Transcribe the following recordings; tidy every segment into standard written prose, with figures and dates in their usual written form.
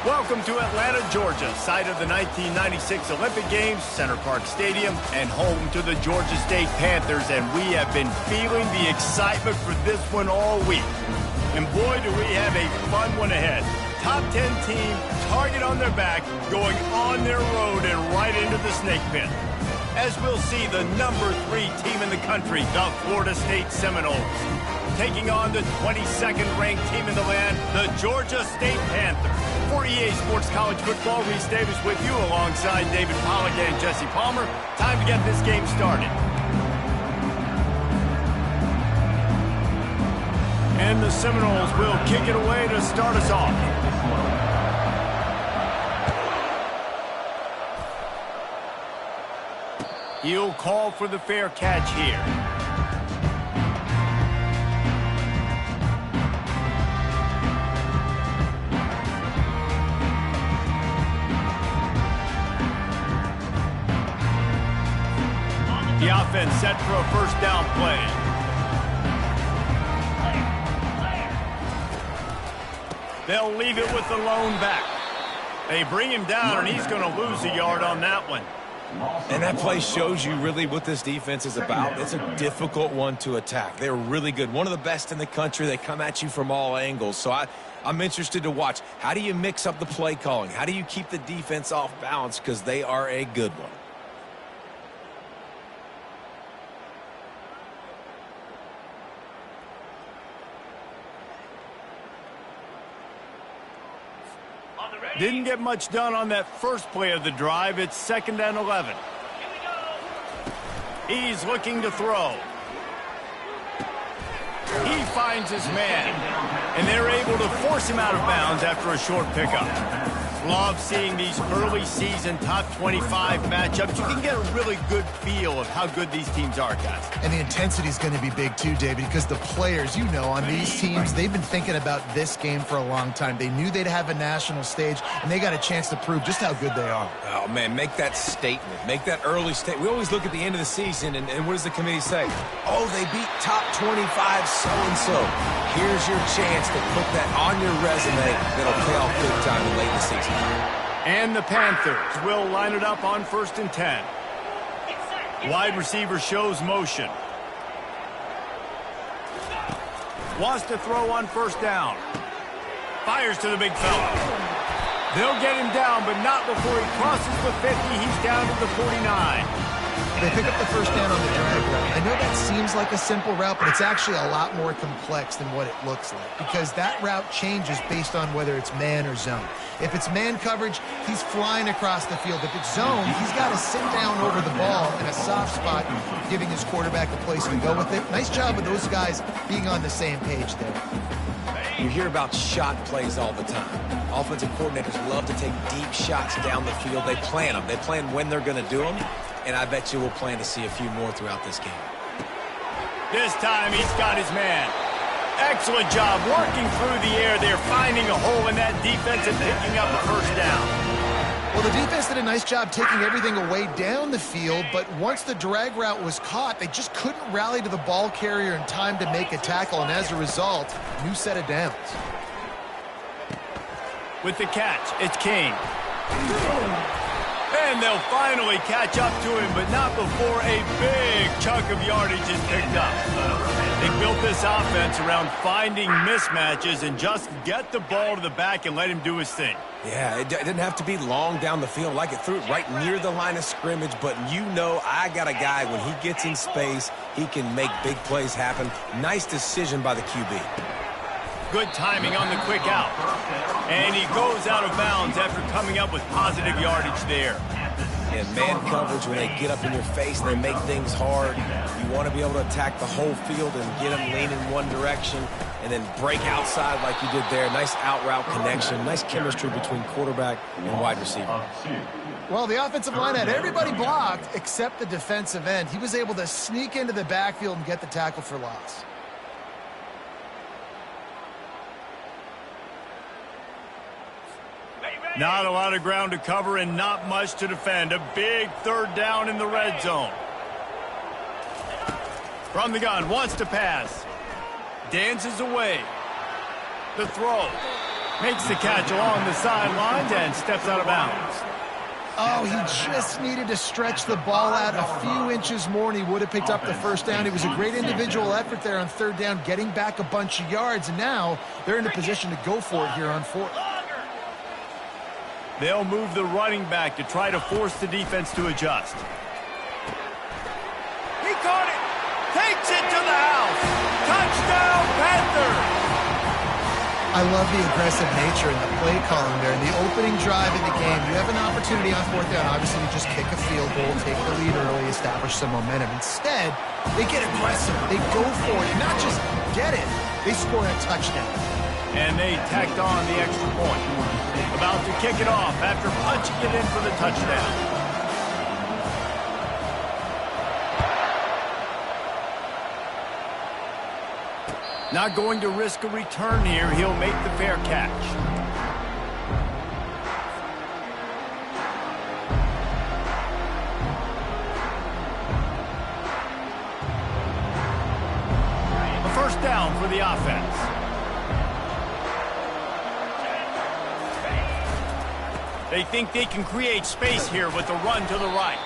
Welcome to Atlanta, Georgia, site of the 1996 Olympic Games, Center Park Stadium, and home to the Georgia State Panthers, and we have been feeling the excitement for this one all week. And boy, do we have a fun one ahead. Top 10 team, target on their back, going on their road and right into the snake pit. As we'll see, the number 3 team in the country, the Florida State Seminoles, taking on the 22nd ranked team in the land, the Georgia State Panthers. For EA Sports College Football, Reese Davis with you alongside David Pollack and Jesse Palmer. Time to get this game started. And the Seminoles will kick it away to start us off. He'll call for the fair catch here. The offense set for a first down play. They'll leave it with the lone back. They bring him down, and he's going to lose a yard on that one. And that play shows you really what this defense is about. It's a difficult one to attack. They're really good. One of the best in the country. They come at you from all angles. So I'm interested to watch. How do you mix up the play calling? How do you keep the defense off balance? Because they are a good one. Didn't get much done on that first play of the drive. It's 2nd and 11. He's looking to throw. He finds his man, and they're able to force him out of bounds after a short pickup. Love seeing these early season top 25 matchups. You can get a really good feel of how good these teams are, guys. And the intensity is going to be big too, David, because the players, you know, on these teams, they've been thinking about this game for a long time. They knew they'd have a national stage, and they got a chance to prove just how good they are. Oh, man, make that statement. Make that early statement. We always look at the end of the season, and what does the committee say? Oh, they beat top 25 so-and-so. Here's your chance to put that on your resume that'll pay off big time in late in the season. And the Panthers will line it up on 1st and 10. Wide receiver shows motion. Wants to throw on 1st down. Fires to the big fella. They'll get him down, but not before he crosses the 50. He's down to the 49. They pick up the first down on the drag route. I know that seems like a simple route, but it's actually a lot more complex than what it looks like, because that route changes based on whether it's man or zone. If it's man coverage, he's flying across the field. If it's zone, he's got to sit down over the ball in a soft spot, giving his quarterback a place to go with it. Nice job of those guys being on the same page there. You hear about shot plays all the time. Offensive coordinators love to take deep shots down the field. They plan them. They plan when they're going to do them. And I bet you we'll plan to see a few more throughout this game. This time he's got his man. Excellent job working through the air there, finding a hole in that defense and picking up a first down. Well, the defense did a nice job taking everything away down the field, but once the drag route was caught, they just couldn't rally to the ball carrier in time to make a tackle, and as a result, new set of downs. With the catch, it's King. And they'll finally catch up to him, but not before a big chunk of yardage is picked up. They built this offense around finding mismatches and just get the ball to the back and let him do his thing. Yeah, it didn't have to be long down the field. Like it threw it right near the line of scrimmage, but you know I got a guy, when he gets in space, he can make big plays happen. Nice decision by the QB. Good timing on the quick out. And he goes out of bounds after coming up with positive yardage there. And man coverage, when they get up in your face and they make things hard, you want to be able to attack the whole field and get them leaning one direction and then break outside like you did there. Nice out route connection. Nice chemistry between quarterback and wide receiver. Well, the offensive line had everybody blocked except the defensive end. He was able to sneak into the backfield and get the tackle for loss. Not a lot of ground to cover and not much to defend. A big 3rd down in the red zone. From the gun, wants to pass. Dances away. The throw. Makes the catch along the sidelines and steps out of bounds. Oh, he just needed to stretch the ball out a few inches more, and he would have picked up the first down. It was a great individual effort there on third down, getting back a bunch of yards, and now they're in a position to go for it here on fourth. They'll move the running back to try to force the defense to adjust. He caught it! Takes it to the house! Touchdown, Panthers! I love the aggressive nature in the play calling there. In the opening drive of the game, you have an opportunity on fourth down, obviously, to just kick a field goal, take the lead early, establish some momentum. Instead, they get aggressive. They go for it. Not just get it, they score a touchdown. And they tacked on the extra point. About to kick it off after punching it in for the touchdown. Not going to risk a return here. He'll make the fair catch. A first down for the offense. They think they can create space here with the run to the right.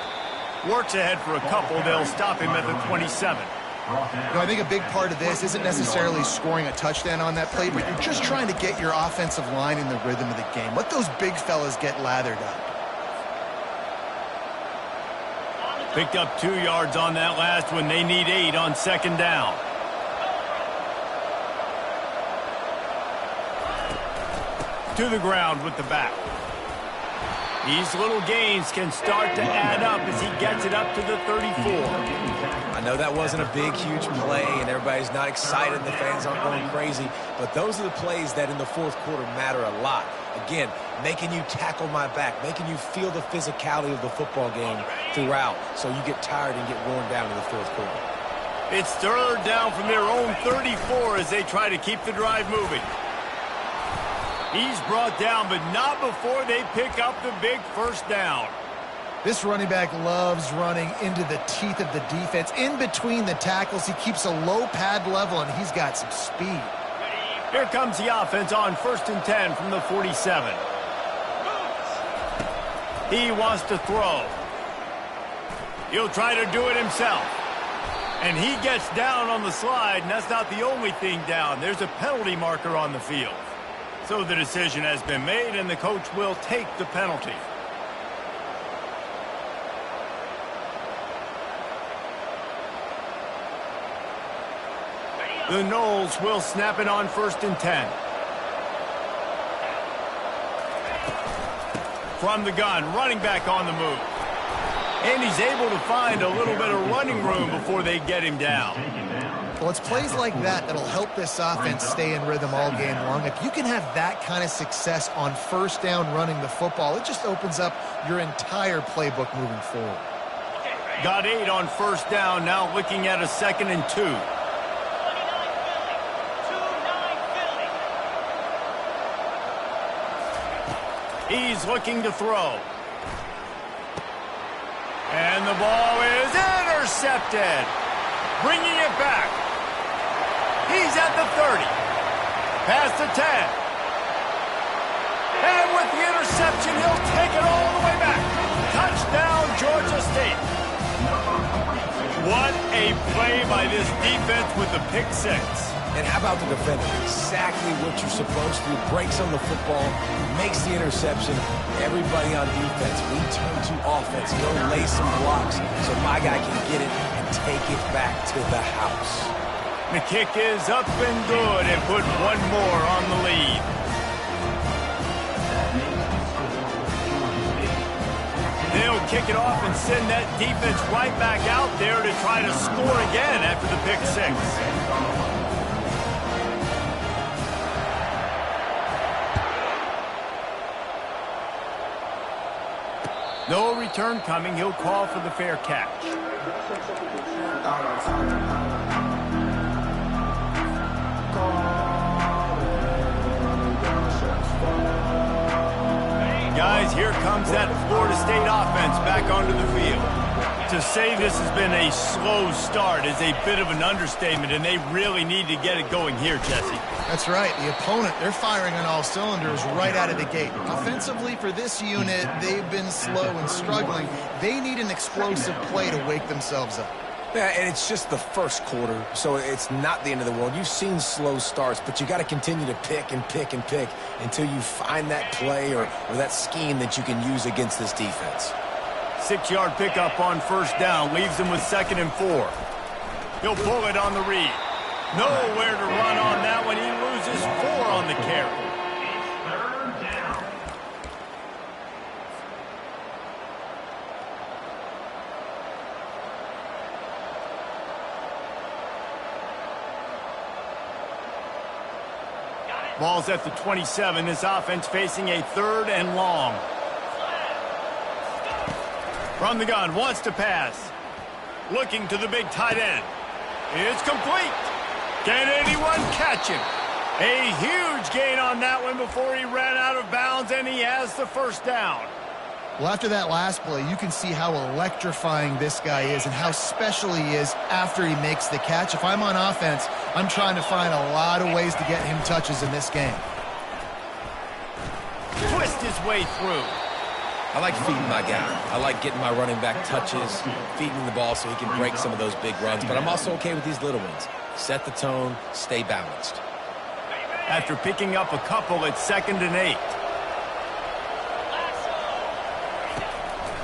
Works ahead for a couple. They'll stop him at the 27. I think a big part of this isn't necessarily scoring a touchdown on that play, but you're just trying to get your offensive line in the rhythm of the game. Let those big fellas get lathered up. Picked up 2 yards on that last one. They need 8 on second down. To the ground with the back. These little gains can start to add up as he gets it up to the 34. I know that wasn't a big, huge play, and everybody's not excited, and the fans aren't going crazy, but those are the plays that in the fourth quarter matter a lot. Again, making you tackle my back, making you feel the physicality of the football game throughout, so you get tired and get worn down in the fourth quarter. It's third down from their own 34 as they try to keep the drive moving. He's brought down, but not before they pick up the big first down. This running back loves running into the teeth of the defense. In between the tackles, he keeps a low pad level, and he's got some speed. Here comes the offense on 1st and 10 from the 47. He wants to throw. He'll try to do it himself. And he gets down on the slide, and that's not the only thing down. There's a penalty marker on the field. So the decision has been made, and the coach will take the penalty. The Knowles will snap it on 1st and 10. From the gun, running back on the move. And he's able to find a little bit of running room before they get him down. Well, it's plays like that that'll help this offense stay in rhythm all game long. If you can have that kind of success on first down running the football, it just opens up your entire playbook moving forward. Got 8 on first down, now looking at a 2nd and 2. He's looking to throw. And the ball is intercepted. Bringing it back. He's at the 30. Past the 10. And with the interception, he'll take it all the way back. Touchdown, Georgia State. What a play by this defense with the pick 6. And how about the defender? Exactly what you're supposed to do. Breaks on the football, makes the interception. Everybody on defense, we turn to offense. Go lay some blocks so my guy can get it and take it back to the house. The kick is up and good and put one more on the lead. They'll kick it off and send that defense right back out there to try to score again after the pick 6. No return coming. He'll call for the fair catch. Guys, here comes that Florida State offense back onto the field. To say this has been a slow start is a bit of an understatement, and they really need to get it going here, Jesse. That's right. The opponent, they're firing on all cylinders right out of the gate. Offensively, for this unit, they've been slow and struggling. They need an explosive play to wake themselves up. Yeah, and it's just the first quarter, so it's not the end of the world. You've seen slow starts, but you got to continue to pick and pick and pick until you find that play or that scheme that you can use against this defense. 6-yard pickup on first down leaves him with 2nd and 4. He'll pull it on the read. Nowhere to run on that one. He loses 4 on the carry. Ball's at the 27. This offense facing a 3rd and long. From the gun, wants to pass. Looking to the big tight end. It's complete. Can anyone catch him? A huge gain on that one before he ran out of bounds, and he has the first down. Well, after that last play, you can see how electrifying this guy is and how special he is after he makes the catch. If I'm on offense, I'm trying to find a lot of ways to get him touches in this game. Twist his way through. I like feeding my guy. I like getting my running back touches, feeding him the ball so he can break some of those big runs. But I'm also okay with these little ones. Set the tone, stay balanced. After picking up a couple, it's 2nd and 8.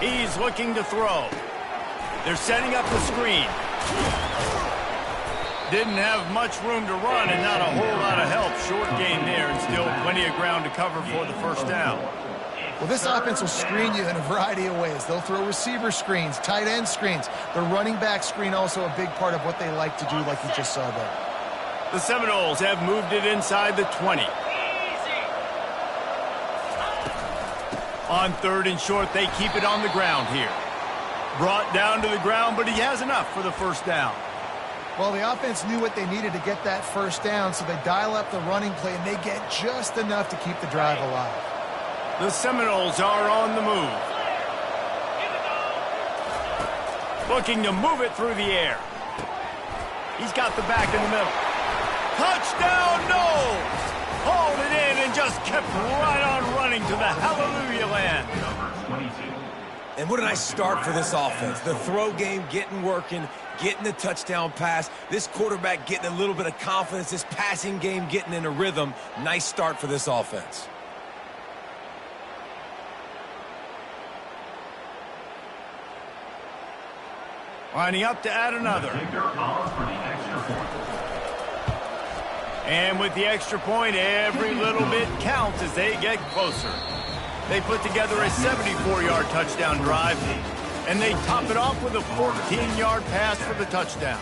He's looking to throw. They're setting up the screen. Didn't have much room to run and not a whole lot of help. Short gain there and still plenty of ground to cover for the first down. Well, this offense will screen you in a variety of ways. They'll throw receiver screens, tight end screens. The running back screen also a big part of what they like to do, like you just saw there. The Seminoles have moved it inside the 20. On 3rd and short, they keep it on the ground here. Brought down to the ground, but he has enough for the first down. Well, the offense knew what they needed to get that first down, so they dial up the running play, and they get just enough to keep the drive alive. The Seminoles are on the move. Looking to move it through the air. He's got the back in the middle. Touchdown, no! Hauled it in and just kept right on running to the hallelujah land. And what a nice start for this offense. The throw game getting working, getting the touchdown pass. This quarterback getting a little bit of confidence. This passing game getting in a rhythm. Nice start for this offense. Lining up to add another. And with the extra point, every little bit counts as they get closer. They put together a 74-yard touchdown drive, and they top it off with a 14-yard pass for the touchdown.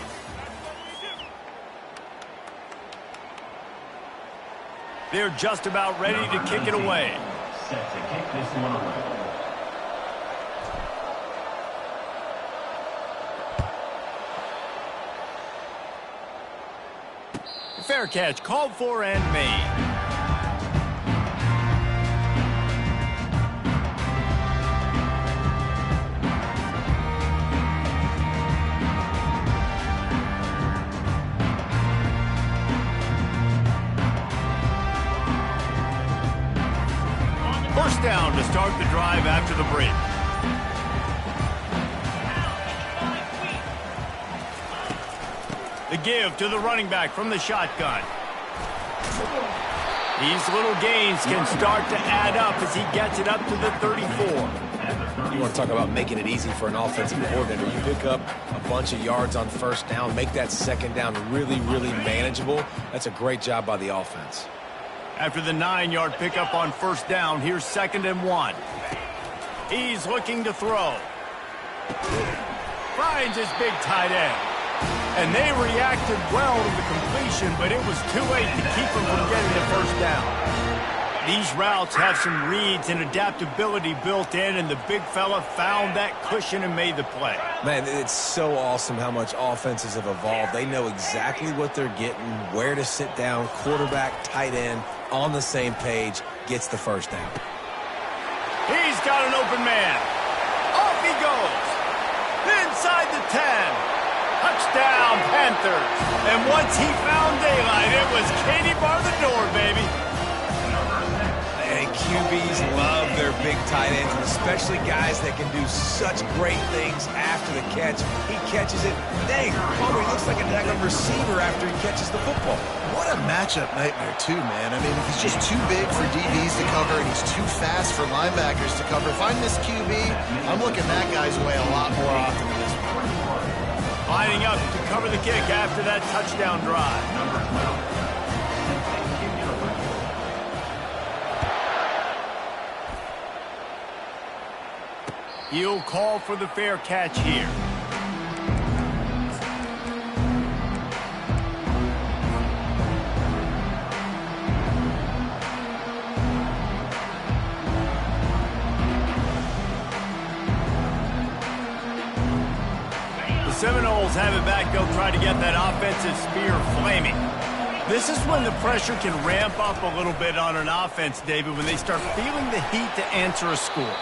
They're just about ready to kick it away. Set to kick this one away. Fair catch, called for and made. First down to start the drive after the break. The give to the running back from the shotgun. These little gains can start to add up as he gets it up to the 34. You want to talk about making it easy for an offensive coordinator. You pick up a bunch of yards on first down, make that second down really, really manageable. That's a great job by the offense. After the 9-yard pickup on first down, here's 2nd and 1. He's looking to throw. Finds his big tight end. And they reacted well to the completion, but it was too late to keep them from getting the first down. These routes have some reads and adaptability built in, and the big fella found that cushion and made the play. Man, it's so awesome how much offenses have evolved. They know exactly what they're getting, where to sit down, quarterback, tight end, on the same page, gets the first down. He's got an open man. Off he goes. inside the 10. Touchdown, Panthers. And once he found daylight, it was Katie bar the door, baby. And QBs love their big tight ends, and especially guys that can do such great things after the catch. He catches it. Dang, Palmer, he looks like a daggone receiver after he catches the football. What a matchup nightmare, too, man. I mean, he's just too big for DBs to cover, and he's too fast for linebackers to cover. If I'm this QB, I'm looking that guy's way a lot more often than this one. Lining up to cover the kick after that touchdown drive. He'll call for the fair catch here. Seminoles have it back. They'll try to get that offensive spear flaming. This is when the pressure can ramp up a little bit on an offense, David, when they start feeling the heat to answer a score.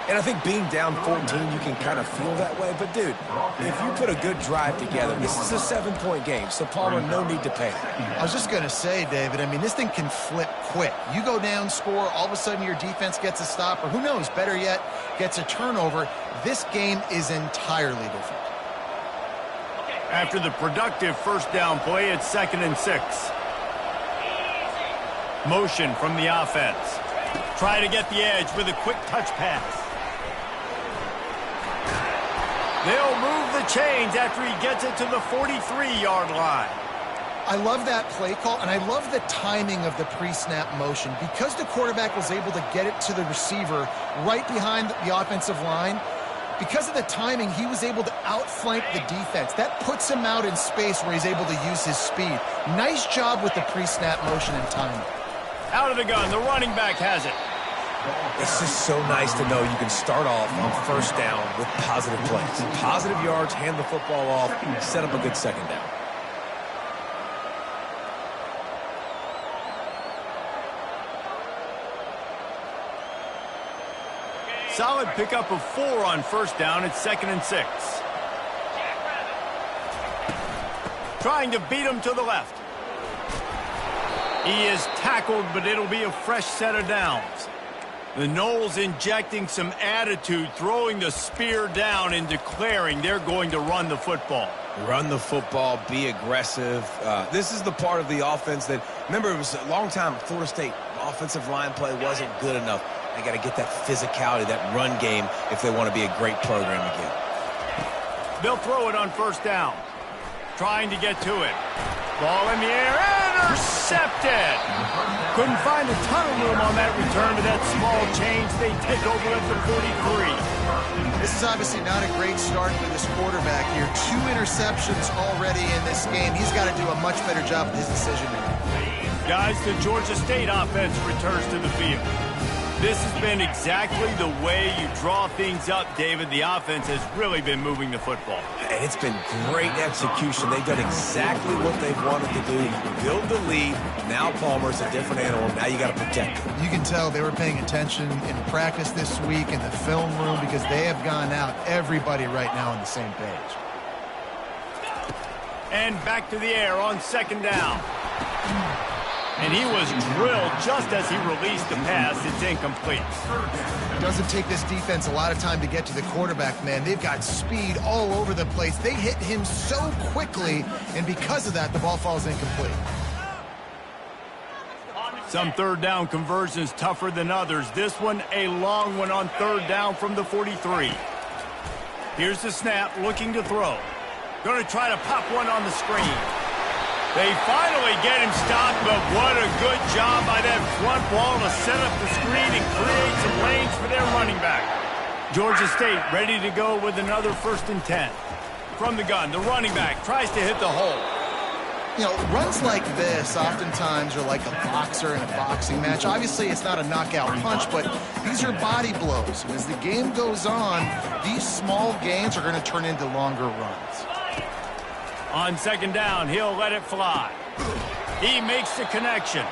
And I think being down 14, you can kind of feel that way. But, dude, if you put a good drive together, this is a 7-point game, so Palmer, no need to panic. I was just going to say, David, I mean, this thing can flip quick. You go down, score, all of a sudden your defense gets a stop, or who knows, better yet, gets a turnover. This game is entirely different. After the productive first down play, it's 2nd and 6. Motion from the offense. Try to get the edge with a quick touch pass. They'll move the chains after he gets it to the 43-yard line. I love that play call, and I love the timing of the pre-snap motion. Because the quarterback was able to get it to the receiver right behind the offensive line, because of the timing, he was able to outflank the defense. That puts him out in space where he's able to use his speed. Nice job with the pre-snap motion and timing. Out of the gun, the running back has it. It's just so nice to know you can start off on first down with positive plays. Positive yards, hand the football off, set up a good second down. Solid pickup of 4 on first down. It's 2nd and 6. Trying to beat him to the left. He is tackled, but it'll be a fresh set of downs. The Noles injecting some attitude, throwing the spear down and declaring they're going to run the football. Run the football, be aggressive. This is the part of the offense that, remember, it was a long time, Florida State offensive line play wasn't good enough. They got to get that physicality, that run game, if they want to be a great program again. They'll throw it on first down. Trying to get to it. Ball in the air, intercepted. Couldn't find a ton of room on that return to that small change. They take over at the 43. This is obviously not a great start for this quarterback here. 2 interceptions already in this game. He's got to do a much better job with his decision making. Guys, the Georgia State offense returns to the field. This has been exactly the way you draw things up, David. The offense has really been moving the football. And it's been great execution. They've done exactly what they've wanted to do. Build the lead. Now Palmer's a different animal. Now you got to protect him. You can tell they were paying attention in practice this week in the film room because they have gone out, everybody right now on the same page. And back to the air on second down. And he was drilled just as he released the pass. It's incomplete. It doesn't take this defense a lot of time to get to the quarterback, man. They've got speed all over the place. They hit him so quickly, and because of that, the ball falls incomplete. Some third down conversions tougher than others. This one, a long one on third down from the 43. Here's the snap, looking to throw. Going to try to pop one on the screen. They finally get him stopped, but what a good job by that front wall to set up the screen and create some lanes for their running back. Georgia State ready to go with another 1st and 10. From the gun, the running back tries to hit the hole. You know, runs like this oftentimes are like a boxer in a boxing match. Obviously, it's not a knockout punch, but these are body blows. And as the game goes on, these small gains are going to turn into longer runs. On second down, he'll let it fly. He makes the connection.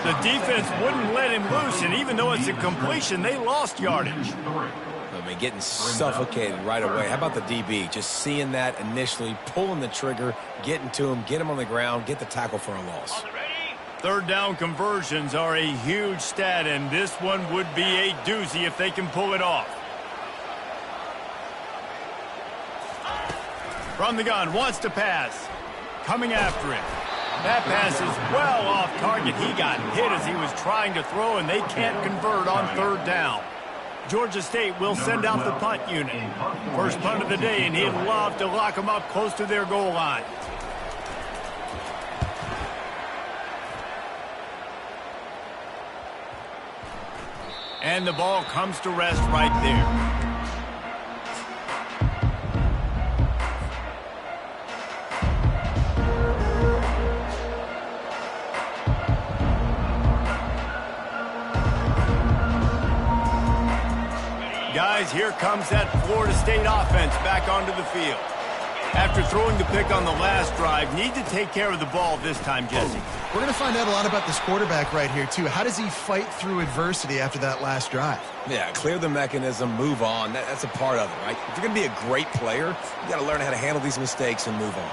The defense wouldn't let him loose, and even though it's a completion, they lost yardage. I mean, getting suffocated right away. How about the DB? Just seeing that initially, pulling the trigger, getting to him, get him on the ground, get the tackle for a loss. Third down conversions are a huge stat, and this one would be a doozy if they can pull it off. From the gun, wants to pass. Coming after him. That pass is well off target. He got hit as he was trying to throw, and they can't convert on third down. Georgia State will send out the punt unit. First punt of the day, and he'd love to lock them up close to their goal line. And the ball comes to rest right there. Guys, here comes that Florida State offense back onto the field. After throwing the pick on the last drive, need to take care of the ball this time, Jesse. We're going to find out a lot about this quarterback right here, too. How does he fight through adversity after that last drive? Yeah, clear the mechanism, move on. That's a part of it, right? If you're going to be a great player, you got to learn how to handle these mistakes and move on.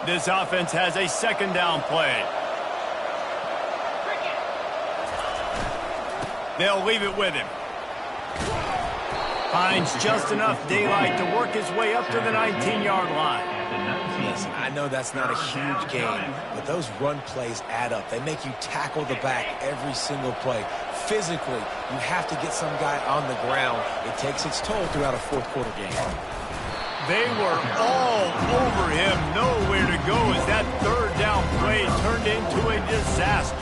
This offense has a second down play. They'll leave it with him. Finds just enough daylight to work his way up to the 19-yard line. Listen, I know that's not a huge game, but those run plays add up. They make you tackle the back every single play. Physically, you have to get some guy on the ground. It takes its toll throughout a fourth-quarter game. They were all over him, nowhere to go as that third down play turned into a disaster.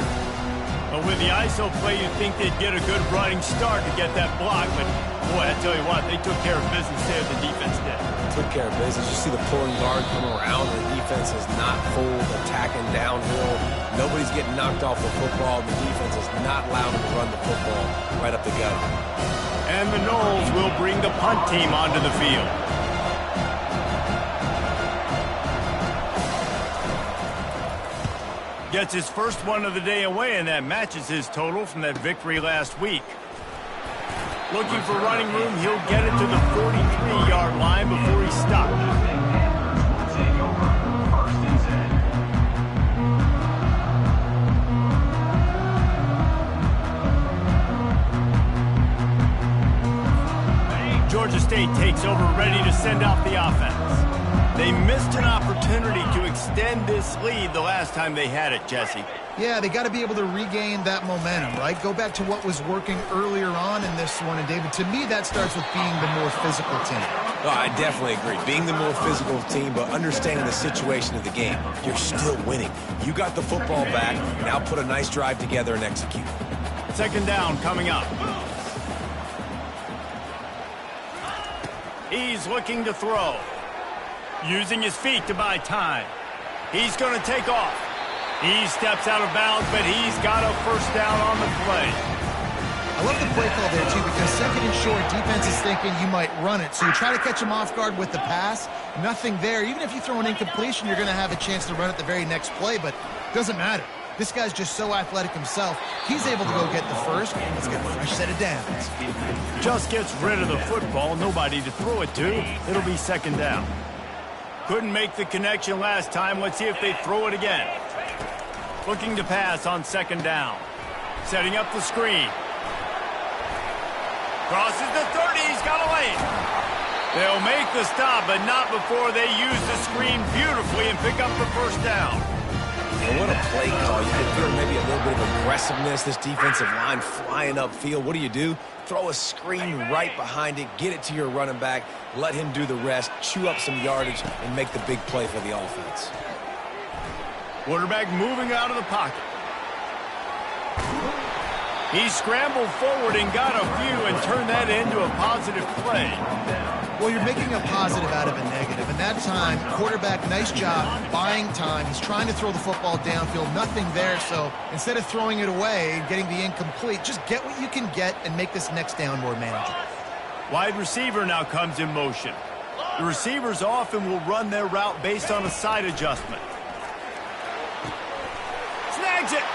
But with the ISO play, you'd think they'd get a good running start to get that block. But, boy, I tell you what, they took care of business there, the defense did. Took care of business. You see the pulling guard come around. The defense is not full, attacking downhill. Nobody's getting knocked off the football. The defense is not allowing them to run the football right up the gut. And the Noles will bring the punt team onto the field. Gets his first one of the day away, and that matches his total from that victory last week. Looking for running room, he'll get it to the 43-yard line before he stopped. Georgia State takes over, ready to send out the offense. They missed an opportunity to extend this lead the last time they had it, Jesse. Yeah, they got to be able to regain that momentum, right? Go back to what was working earlier on in this one. And, David, to me, that starts with being the more physical team. Oh, I definitely agree. Being the more physical team, but understanding the situation of the game. You're still winning. You got the football back. Now put a nice drive together and execute. Second down coming up. He's looking to throw. Using his feet to buy time. He's going to take off. He steps out of bounds, but he's got a first down on the play. I love the play call there, too, because second and short, defense is thinking you might run it. So you try to catch him off guard with the pass. Nothing there. Even if you throw an incompletion, you're going to have a chance to run it the very next play, but it doesn't matter. This guy's just so athletic himself. He's able to go get the first. Let's get a fresh set of downs. Just gets rid of the football. Nobody to throw it to. It'll be second down. Couldn't make the connection last time. Let's see if they throw it again. Looking to pass on second down. Setting up the screen. Crosses the 30. He's got a lane. They'll make the stop, but not before they use the screen beautifully and pick up the first down. And what a play call. You can feel maybe a little bit of aggressiveness. This defensive line flying upfield. What do? Throw a screen right behind it. Get it to your running back. Let him do the rest. Chew up some yardage and make the big play for the offense. Quarterback moving out of the pocket. He scrambled forward and got a few and turned that into a positive play. Well, you're making a positive out of a negative. And that time, quarterback, nice job, buying time. He's trying to throw the football downfield. Nothing there, so instead of throwing it away and getting the incomplete, just get what you can get and make this next down more manageable. Wide receiver now comes in motion. The receivers often will run their route based on a side adjustment. Snags drags it.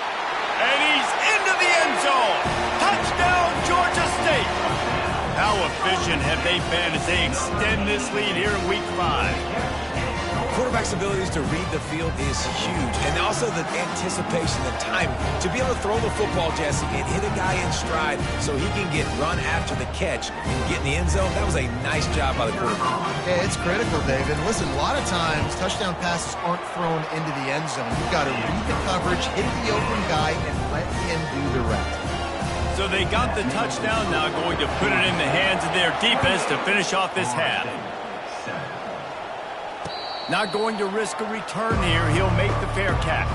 And he's into the end zone. Touchdown, Georgia State. How efficient have they been as they extend this lead here in Week 5? Quarterback's abilities to read the field is huge, and also the anticipation, the timing. To be able to throw the football, Jesse, and hit a guy in stride so he can get run after the catch and get in the end zone, that was a nice job by the quarterback. Yeah, it's critical, David. Listen, a lot of times touchdown passes aren't thrown into the end zone. You've got to read the coverage, hit the open guy, and let him do the rest. So they got the touchdown, now going to put it in the hands of their defense to finish off this half. Not going to risk a return here. He'll make the fair catch.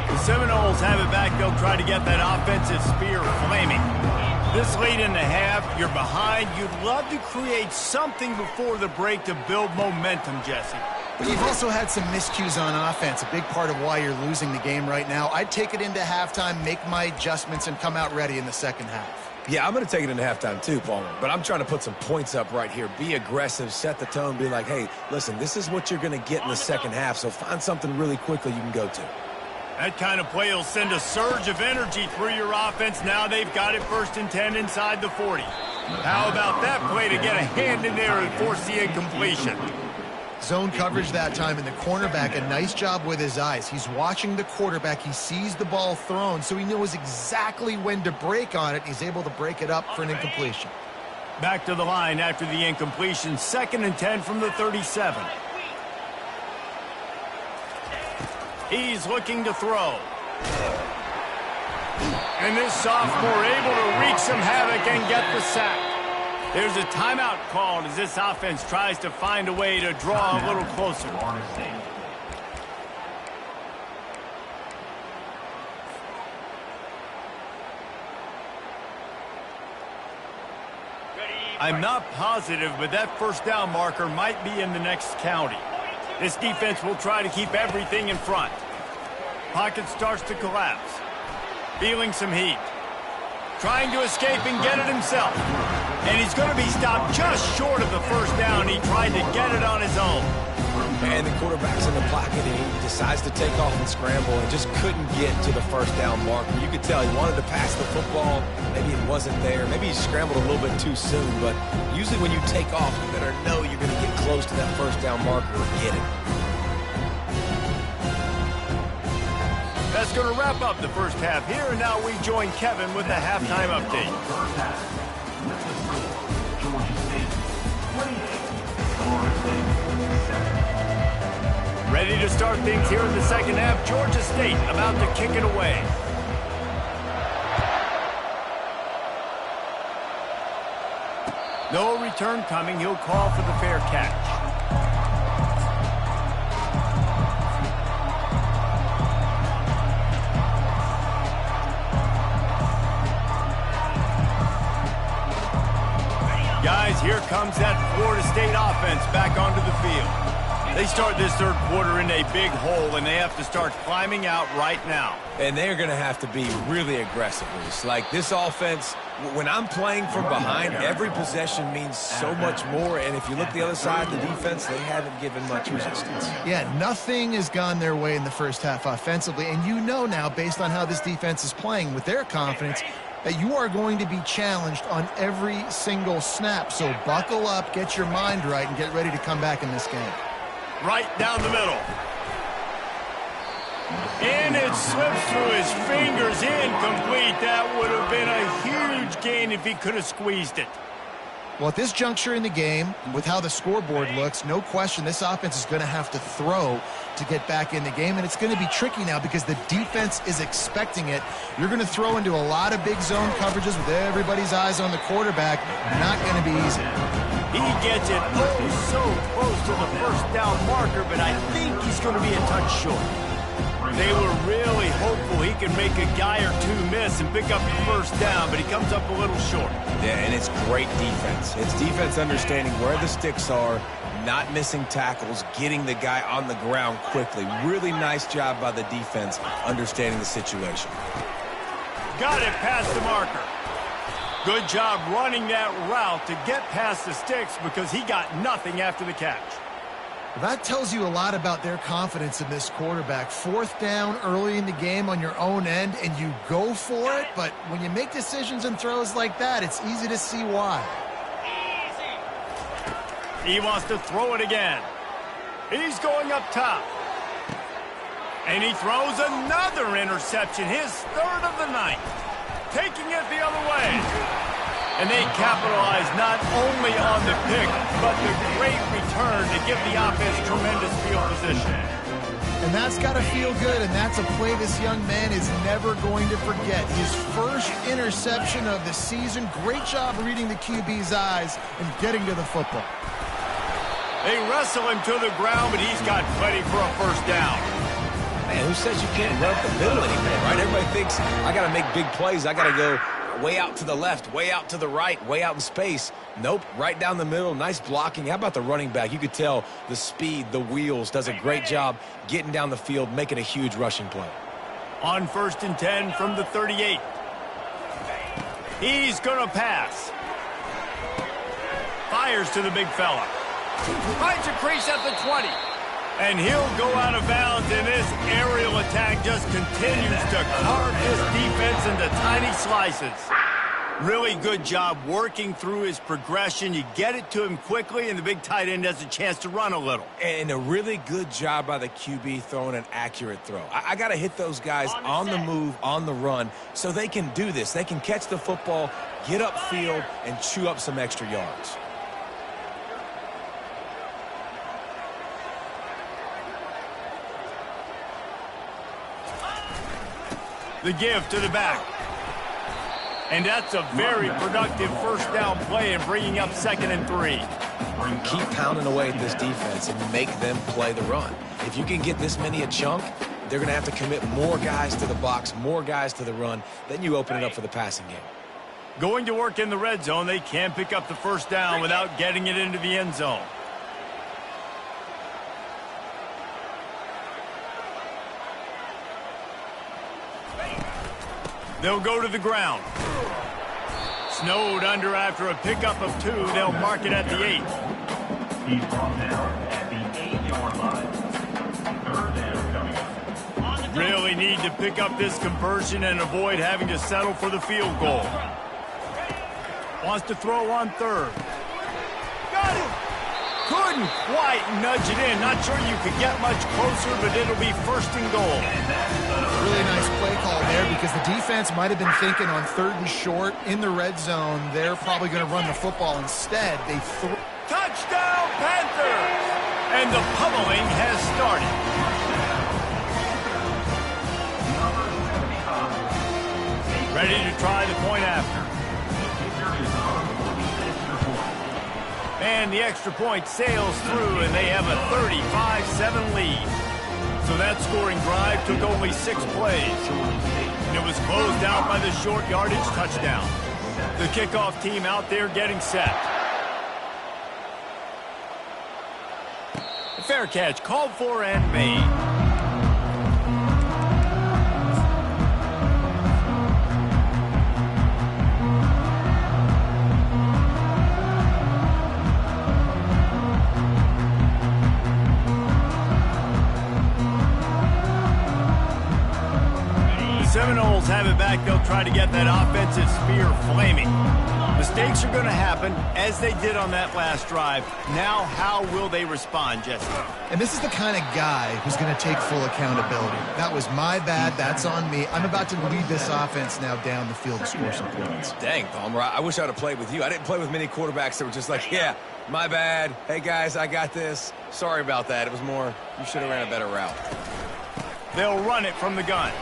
The Seminoles have it back. They'll try to get that offensive spear flaming. This late in the half, you're behind. You'd love to create something before the break to build momentum, Jesse. But you've also had some miscues on offense, a big part of why you're losing the game right now. I'd take it into halftime, make my adjustments, and come out ready in the second half. Yeah, I'm going to take it into halftime too, Palmer. But I'm trying to put some points up right here. Be aggressive, set the tone, be like, hey, listen, this is what you're going to get in the second half, so find something really quickly you can go to. That kind of play will send a surge of energy through your offense. Now they've got it 1st and 10 inside the 40. How about that play to get a hand in there and force the incompletion? Zone coverage that time, and the cornerback, a nice job with his eyes. He's watching the quarterback. He sees the ball thrown, so he knows exactly when to break on it. He's able to break it up for an incompletion. Back to the line after the incompletion. 2nd and 10 from the 37. He's looking to throw. And this sophomore able to wreak some havoc and get the sack. There's a timeout called as this offense tries to find a way to draw a little closer. I'm not positive, but that 1st down marker might be in the next county. This defense will try to keep everything in front. Pocket starts to collapse. Feeling some heat. Trying to escape and get it himself. And he's going to be stopped just short of the 1st down. He tried to get it on his own. And the quarterback's in the pocket, and he decides to take off and scramble and just couldn't get to the 1st down marker. You could tell he wanted to pass the football. Maybe it wasn't there. Maybe he scrambled a little bit too soon. But usually when you take off, you better know you're going to get close to that 1st down marker or get it. That's going to wrap up the first half here, and now we join Kevin with the halftime update. Ready to start things here in the second half. Georgia State about to kick it away. No return coming. He'll call for the fair catch. Guys, here comes that Florida State offense back onto the field. They start this 3rd quarter in a big hole, and they have to start climbing out right now. And they're going to have to be really aggressive. It's like this offense, when I'm playing from behind, every possession means so much more. And if you look the other side, the defense, they haven't given much resistance. Yeah, nothing has gone their way in the first half offensively. And you know now, based on how this defense is playing with their confidence, that you are going to be challenged on every single snap. So buckle up, get your mind right, and get ready to come back in this game. Right down the middle. And it slips through his fingers, incomplete. That would have been a huge gain if he could have squeezed it. Well, at this juncture in the game, with how the scoreboard looks, no question this offense is going to have to throw to get back in the game, and it's going to be tricky now because the defense is expecting it. You're going to throw into a lot of big zone coverages with everybody's eyes on the quarterback. Not going to be easy. He gets it so close to the 1st down marker, but I think he's going to be a touch short. They were really hopeful he could make a guy or two miss and pick up the 1st down, but he comes up a little short. Yeah, and it's great defense. It's defense understanding where the sticks are, not missing tackles, getting the guy on the ground quickly. Really nice job by the defense understanding the situation. Got it past the marker. Good job running that route to get past the sticks because he got nothing after the catch. That tells you a lot about their confidence in this quarterback. 4th down early in the game on your own end, and you go for it, but when you make decisions and throws like that, it's easy to see why. He wants to throw it again. He's going up top. And he throws another interception, his 3rd of the night. Taking it the other way. And they capitalize not only on the pick, but the great return to give the offense tremendous field position. And that's got to feel good, and that's a play this young man is never going to forget. His first interception of the season. Great job reading the QB's eyes and getting to the football. They wrestle him to the ground, but he's got plenty for a first down. Man, who says you can't run up the middle anymore, right? Everybody thinks, I got to make big plays. I got to go way out to the left, way out to the right, way out in space. Nope, right down the middle. Nice blocking. How about the running back? You could tell the speed, the wheels, does a great job getting down the field, making a huge rushing play. On 1st and 10 from the 38. He's going to pass. Fires to the big fella. Finds a crease at the 20. And he'll go out of bounds, and this aerial attack just continues to carve this defense into tiny slices. Really good job working through his progression. You get it to him quickly, and the big tight end has a chance to run a little. And a really good job by the QB throwing an accurate throw. I got to hit those guys on the move, on the run, so they can do this. They can catch the football, get upfield, and chew up some extra yards. The give to the back. And that's a very productive first down play in bringing up 2nd and 3. Keep pounding away at this defense and make them play the run. If you can get this many a chunk, they're going to have to commit more guys to the box, more guys to the run. Then you open it up for the passing game. Going to work in the red zone. They can't pick up the first down without getting it into the end zone. They'll go to the ground. Snowed under after a pickup of 2. They'll mark it at the 8. He's brought down at the 8-yard line. 3rd down coming up. Really need to pick up this conversion and avoid having to settle for the field goal. Wants to throw on 3rd. Got it! Couldn't quite nudge it in. Not sure you could get much closer, but it'll be 1st and goal. Really nice play call there because the defense might have been thinking on 3rd and short in the red zone. They're probably going to run the football instead. They threw. Touchdown, Panthers! And the pummeling has started. Ready to try the point after. And the extra point sails through, and they have a 35-7 lead. So that scoring drive took only 6 plays. And it was closed out by the short yardage touchdown. The kickoff team out there getting set. Fair catch called for and made. Seminoles have it back. They'll try to get that offensive spear flaming. Mistakes are going to happen, as they did on that last drive. Now, how will they respond, Jesse? And this is the kind of guy who's going to take full accountability. That was my bad. That's on me. I'm about to lead this offense now down the field to score some points. Dang, Palmer, I wish I would have played with you. I didn't play with many quarterbacks that were just like, yeah, my bad. Hey, guys, I got this. Sorry about that. It was more, you should have ran a better route. They'll run it from the gun.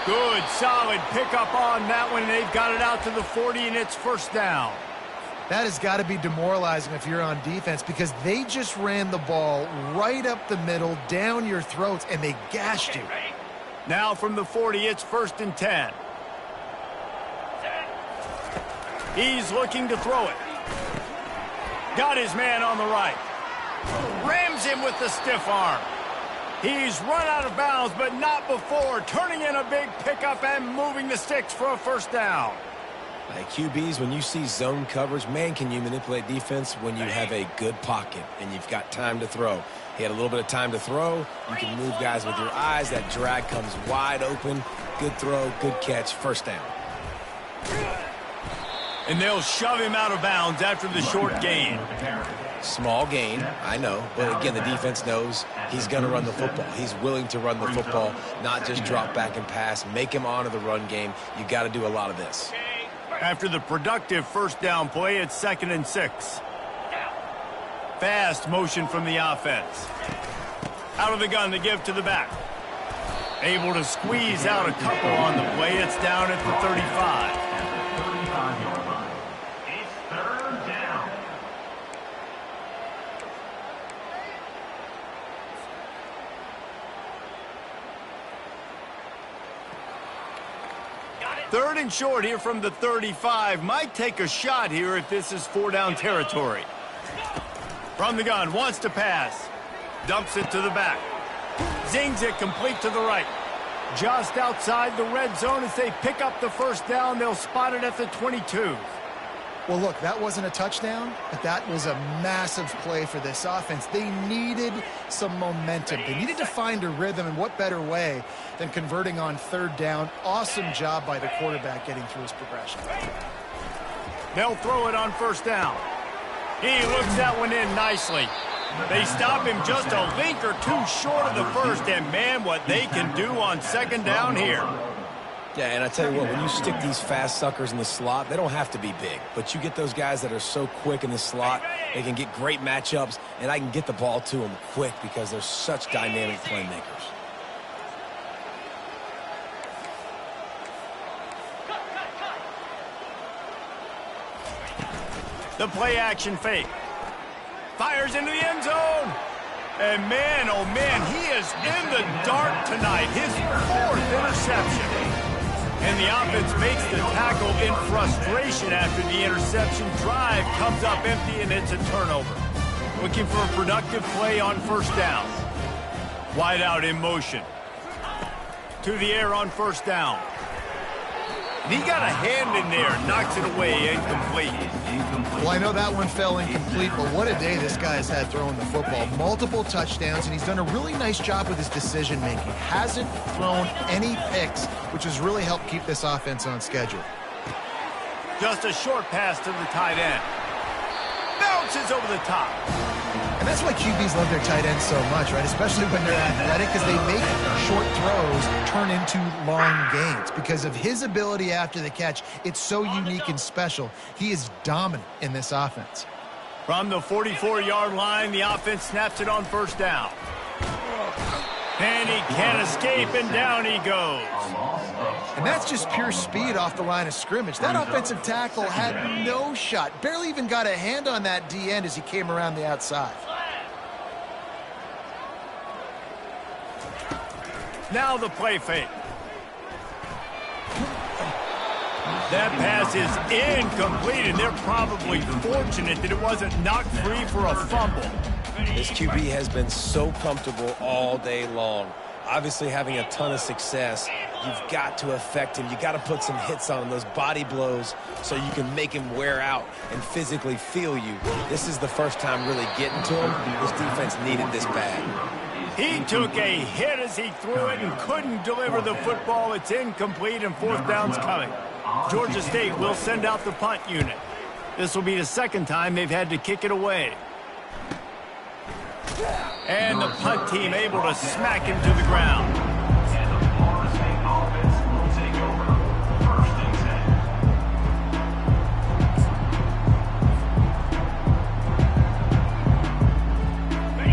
Good, solid pickup on that one. They've got it out to the 40, and it's 1st down. That has got to be demoralizing if you're on defense because they just ran the ball right up the middle, down your throats, and they gashed you. Now from the 40, it's 1st and 10. He's looking to throw it. Got his man on the right. Rams him with the stiff arm. He's run out of bounds, but not before. Turning in a big pickup and moving the sticks for a first down. Hey, QBs, when you see zone coverage, man, can you manipulate defense when you have a good pocket and you've got time to throw. He had a little bit of time to throw. You can move guys with your eyes. That drag comes wide open. Good throw, good catch, first down. And they'll shove him out of bounds after the short gain. Small gain, I know. But again, the defense knows he's going to run the football. He's willing to run the football, not just drop back and pass. Make him honor the run game. You got to do a lot of this. After the productive first down play, it's 2nd and 6. Fast motion from the offense. Out of the gun to give to the back. Able to squeeze out a couple on the play. It's down at the 35. It's 3rd down. Third and short here from the 35. Might take a shot here if this is 4-down territory. From the gun, wants to pass. Dumps it to the back. Zings it complete to the right. Just outside the red zone as they pick up the first down. They'll spot it at the 22. Well, look, that wasn't a touchdown, but that was a massive play for this offense. They needed some momentum. They needed to find a rhythm, and what better way than converting on 3rd down. Awesome job by the quarterback getting through his progression. They'll throw it on first down. He looks that one in nicely. They stop him just a link or two short of the first, and man, what they can do on 2nd down here. Yeah, and I tell you what, when you stick these fast suckers in the slot, they don't have to be big. But you get those guys that are so quick in the slot, they can get great matchups, and I can get the ball to them quick because they're such dynamic playmakers. The play action fake. Fires into the end zone. And man, oh man, he is in the dark tonight. His 4th interception. And the offense makes the tackle in frustration after the interception. Drive comes up empty and it's a turnover. Looking for a productive play on first down. Wide out in motion. To the air on first down. And he got a hand in there, knocks it away, incomplete. Well, I know that one fell incomplete, but what a day this guy has had throwing the football. Multiple touchdowns, and he's done a really nice job with his decision-making. Hasn't thrown any picks, which has really helped keep this offense on schedule. Just a short pass to the tight end. Bounces over the top. And that's why QBs love their tight ends so much, right? Especially when they're athletic, because they make short throws turn into long gains. Because of his ability after the catch, it's so unique and special. He is dominant in this offense. From the 44-yard line, the offense snaps it on first down. And he can't escape, and down he goes. And that's just pure speed off the line of scrimmage. That offensive tackle had no shot. Barely even got a hand on that D-end as he came around the outside. Now the play fake. That pass is incomplete, and they're probably fortunate that it wasn't knocked free for a fumble. This QB has been so comfortable all day long. Obviously having a ton of success. You've got to affect him. You got to put some hits on him, those body blows, so you can make him wear out and physically feel you. This is the first time really getting to him. This defense needed this bad. He took a hit as he threw it and couldn't deliver the football. It's incomplete, and 4th down's coming. Georgia State will send out the punt unit. This will be the 2nd time they've had to kick it away. And the punt team able to smack him to the ground. And the Florida State offense will take over 1st and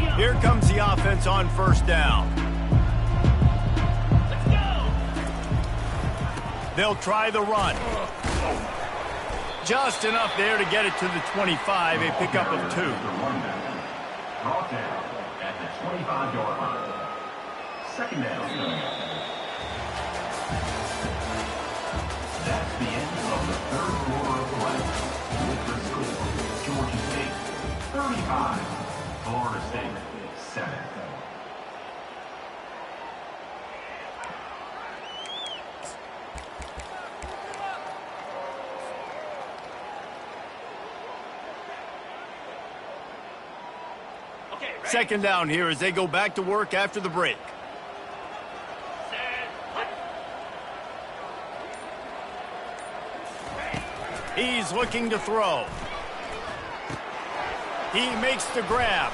10. Here comes the offense on first down. Let's go. They'll try the run. Just enough there to get it to the 25, a pickup of 2. Brought down at the 25-yard line. 2nd down. That's the end of the 3rd quarter of play. With the score, Georgia State 35, Florida State 7. Second down here as they go back to work after the break. He's looking to throw. He makes the grab.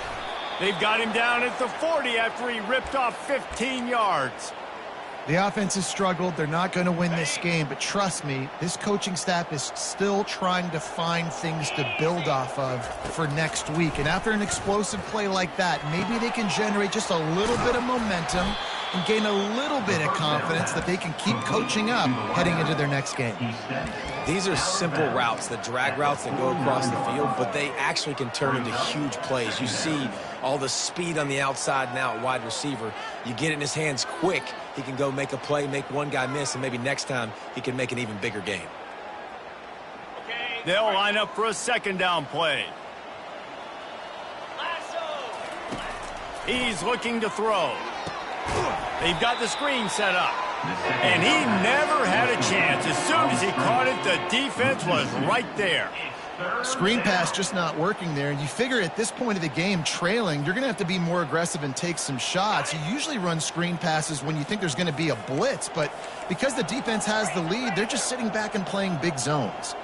They've got him down at the 40 after he ripped off 15 yards. The offense has struggled. They're not going to win this game, but trust me, this coaching staff is still trying to find things to build off of for next week. And after an explosive play like that, maybe they can generate just a little bit of momentum and gain a little bit of confidence that they can keep coaching up heading into their next game. These are simple routes, the drag routes that go across the field, but they actually can turn into huge plays. You see all the speed on the outside now at wide receiver. You get it in his hands quick, he can go make a play, make one guy miss, and maybe next time he can make an even bigger game. They'll line up for a second down play. He's looking to throw. They've got the screen set up. And he never had a chance. As soon as he caught it, the defense was right there. Screen pass just not working there. And you figure at this point of the game, trailing, you're going to have to be more aggressive and take some shots. You usually run screen passes when you think there's going to be a blitz. But because the defense has the lead, they're just sitting back and playing big zones.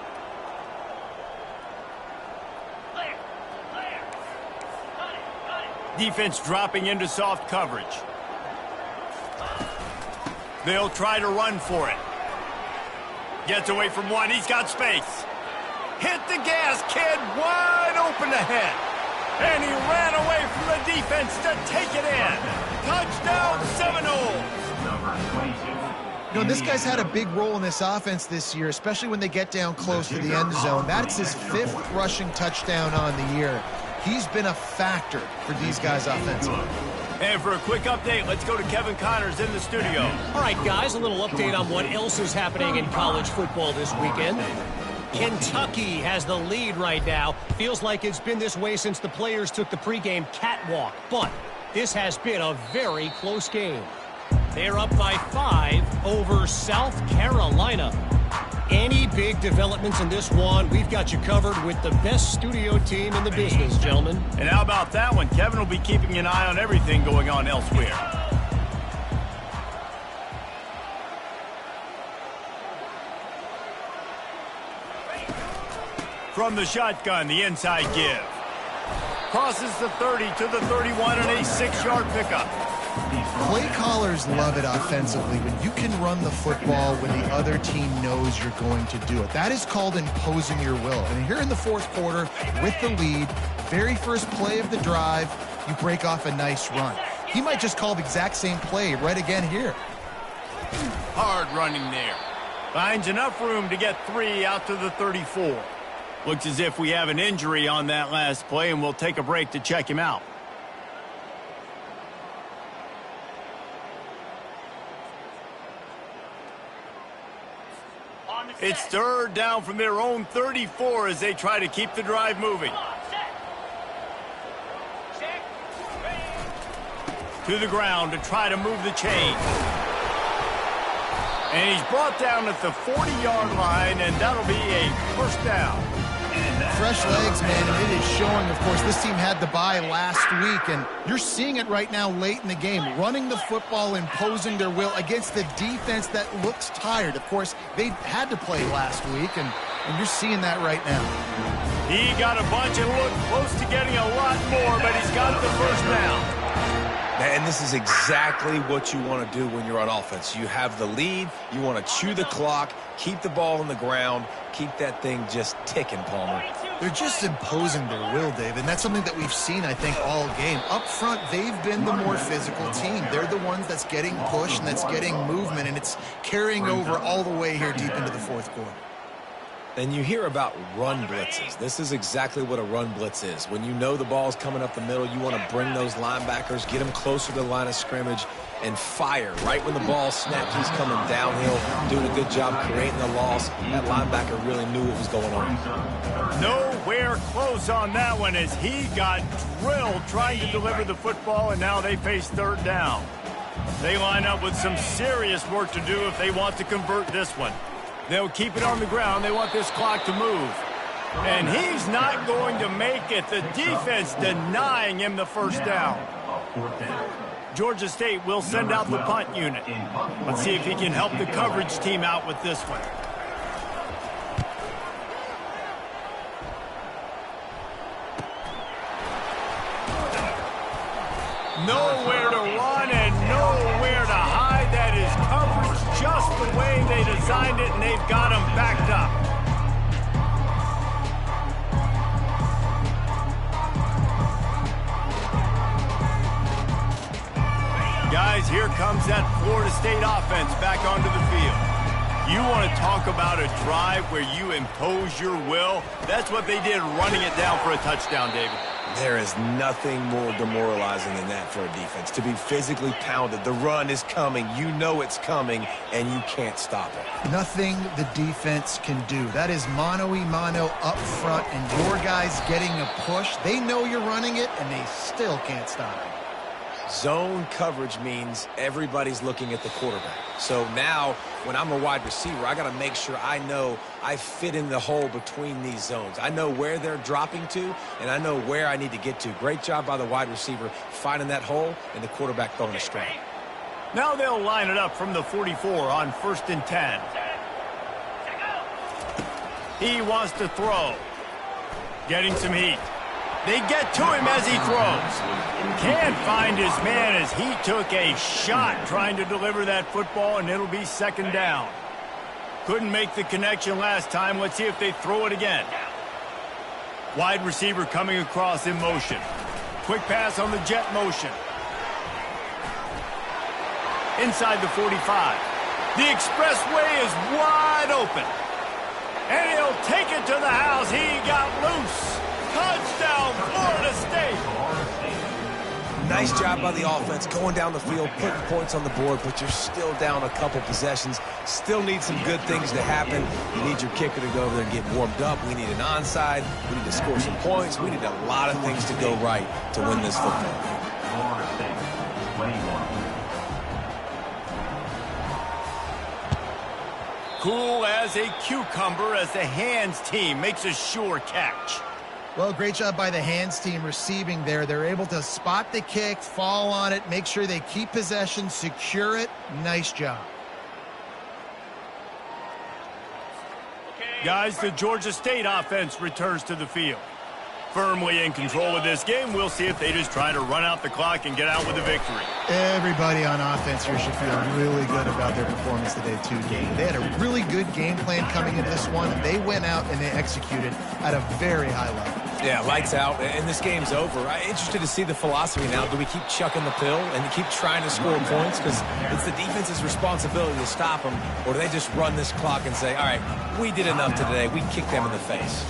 Defense dropping into soft coverage. They'll try to run for it. Gets away from one. He's got space. Hit the gas, kid. Wide open ahead. And he ran away from the defense to take it in. Touchdown, Seminoles. Number 22. You know, this guy's had a big role in this offense this year, especially when they get down close to the end zone. That's his 5th rushing touchdown on the year. He's been a factor for these guys offensively. And for a quick update, let's go to Kevin Connors in the studio. All right, guys, a little update on what else is happening in college football this weekend. Kentucky has the lead right now. Feels like it's been this way since the players took the pregame catwalk. But this has been a very close game. They're up by 5 over South Carolina. Any big developments in this one, we've got you covered with the best studio team in the business, gentlemen. And how about that one? Kevin will be keeping an eye on everything going on elsewhere. From the shotgun, the inside give. Crosses the 30 to the 31 and a 6-yard pickup. Play callers love it offensively when you can run the football when the other team knows you're going to do it. That is called imposing your will. And here in the fourth quarter, with the lead, very first play of the drive, you break off a nice run. He might just call the exact same play right again here. Hard running there. Finds enough room to get 3 out to the 34. Looks as if we have an injury on that last play, and we'll take a break to check him out. It's third down from their own 34 as they try to keep the drive moving. To the ground to try to move the chain. And he's brought down at the 40-yard line, and that'll be a first down. Fresh legs, man, and it is showing. Of course, this team had the bye last week, and you're seeing it right now late in the game. Running the football, imposing their will against the defense that looks tired. Of course, they had to play last week, and you're seeing that right now. He got a bunch and looked close to getting a lot more, but he's got the first down. And this is exactly what you want to do when you're on offense. You have the lead, you want to chew the clock, keep the ball on the ground, keep that thing just ticking, Palmer. They're just imposing their will, Dave, and that's something that we've seen, I think, all game. Up front, they've been the more physical team. They're the ones that's getting pushed and that's getting movement, and it's carrying over all the way here deep into the fourth quarter. And you hear about run blitzes. This is exactly what a run blitz is. When you know the ball's coming up the middle, you want to bring those linebackers, get them closer to the line of scrimmage, and fire. Right when the ball snaps, he's coming downhill, doing a good job creating the loss. That linebacker really knew what was going on. Nowhere close on that one as he got drilled trying to deliver the football, and now they face third down. They line up with some serious work to do if they want to convert this one. They'll keep it on the ground. They want this clock to move. And he's not going to make it. The defense denying him the first down. Georgia State will send out the punt unit. Let's see if he can help the coverage team out with this one. Nowhere to run and nowhere to hide. That is coverage just the way they designed it, and they've got him backed up. Guys, here comes that Florida State offense back onto the field. You want to talk about a drive where you impose your will? That's what they did, running it down for a touchdown, David. There is nothing more demoralizing than that for a defense. To be physically pounded, the run is coming, you know it's coming, and you can't stop it. Nothing the defense can do. That is mano-a-mano up front, and your guys getting a push. They know you're running it, and they still can't stop it. Zone coverage means everybody's looking at the quarterback. So now, when I'm a wide receiver, I got to make sure I know I fit in the hole between these zones. I know where they're dropping to, and I know where I need to get to. Great job by the wide receiver finding that hole, and the quarterback throwing a strike. Now they'll line it up from the 44 on 1st and 10. He wants to throw. Getting some heat. They get to him as he throws. Can't find his man as he took a shot trying to deliver that football, and it'll be 2nd down. Couldn't make the connection last time. Let's see if they throw it again. Wide receiver coming across in motion. Quick pass on the jet motion. Inside the 45. The expressway is wide open. And he'll take it to the house. He got loose. Touchdown, Florida State. Nice job by the offense going down the field, putting points on the board, but you're still down a couple possessions. Still need some good things to happen. You need your kicker to go over there and get warmed up. We need an onside. We need to score some points. We need a lot of things to go right to win this football. Florida State, 21. Cool as a cucumber as the hands team makes a sure catch. Well, great job by the hands team receiving there. They're able to spot the kick, fall on it, make sure they keep possession, secure it. Nice job. Guys, the Georgia State offense returns to the field. Firmly in control of this game. We'll see if they just try to run out the clock and get out with a victory. Everybody on offense here should feel really good about their performance today, too, David. They had a really good game plan coming into this one, and they went out and they executed at a very high level. Yeah, lights out, and this game's over. I'm interested to see the philosophy now. Do we keep chucking the pill and keep trying to score points? Because it's the defense's responsibility to stop them, or do they just run this clock and say, all right, we did enough today. We kicked them in the face.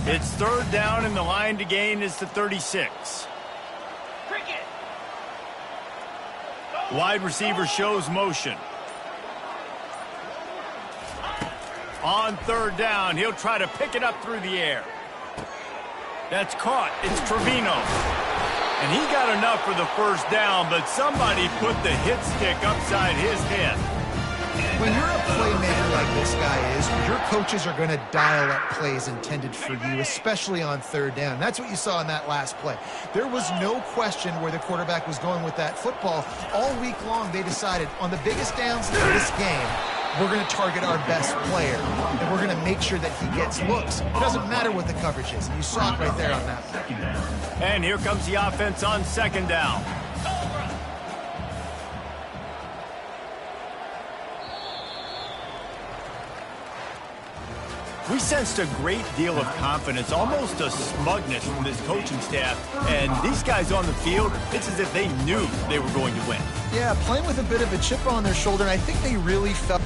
It's 3rd down, and the line to gain is the 36. Wide receiver shows motion. On 3rd down, he'll try to pick it up through the air. That's caught. It's Trevino. And he got enough for the 1st down, but somebody put the hit stick upside his head. When you're a playmaker like this guy is, your coaches are going to dial up plays intended for you, especially on 3rd down. That's what you saw in that last play. There was no question where the quarterback was going with that football. All week long, they decided on the biggest downs of this game, we're going to target our best player, and we're going to make sure that he gets looks. It doesn't matter what the coverage is, and you saw it right there on that play. And here comes the offense on 2nd down. We sensed a great deal of confidence, almost a smugness from this coaching staff. And these guys on the field, it's as if they knew they were going to win. Yeah, playing with a bit of a chip on their shoulder, and I think they really felt